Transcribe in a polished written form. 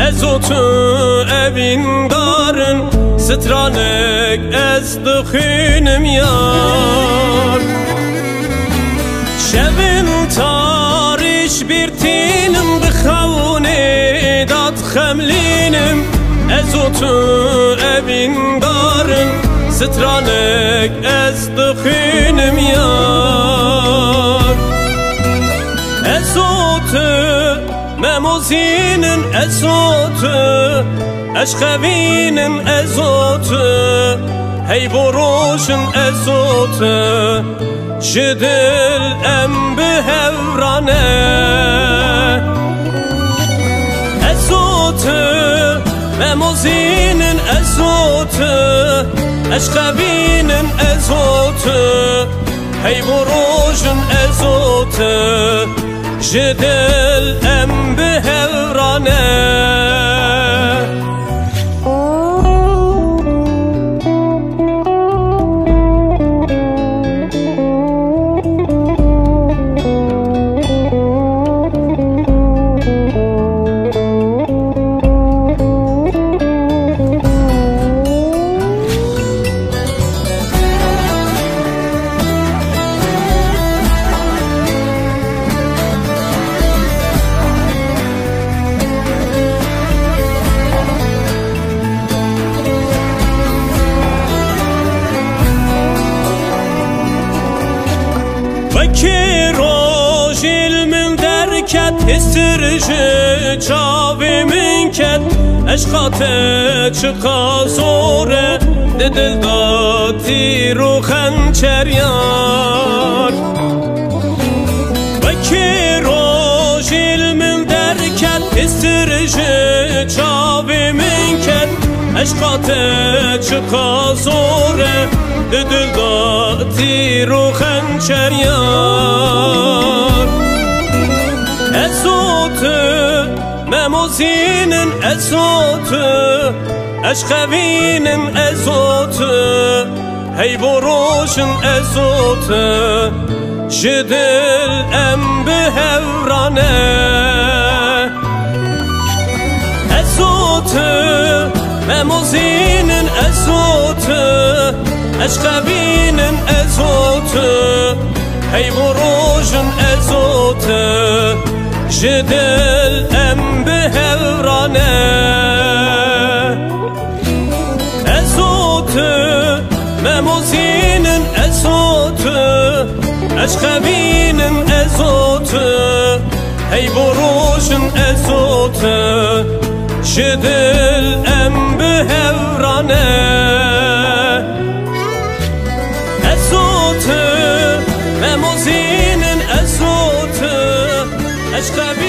ازوتو evin darın سترانك ez دخينم yar شبن تاريش بيرتينم بخوني داد خملينم ازوتو evin darın سترانك ez دخينم yar ازوتو مموزينن ازوتو اشخوينن ازوتو هي بروشن ازوتو جدل ام بهورانه ازوتو مموزينن ازوتو اشخوينن ازوتو هي بروشن ازوتو جدل ام بهورانه وکی روژیل من درکت هسترجه چاوی من کت اشقات چقا زوره دل داتی رو خنچر یار وکی روژیل من درکت هسترجه چاوی من کت اشقات چقا زوره دل داتی رو خنچر یار ازوتو مموزینن ازوتو اشخوینن ازوتو هی بروشن ازوتو جدل ام بهورانه ازوتو مموزینن ازوتو اشخوينن ازوتو هي بروجن ازوتو جدل ام بهورانه ازوتو مموزينن ازوتو اشخوينن ازوتو هي بروجن ازوتو جدل ام بهورانه مموزينن ازوتو اشخوينن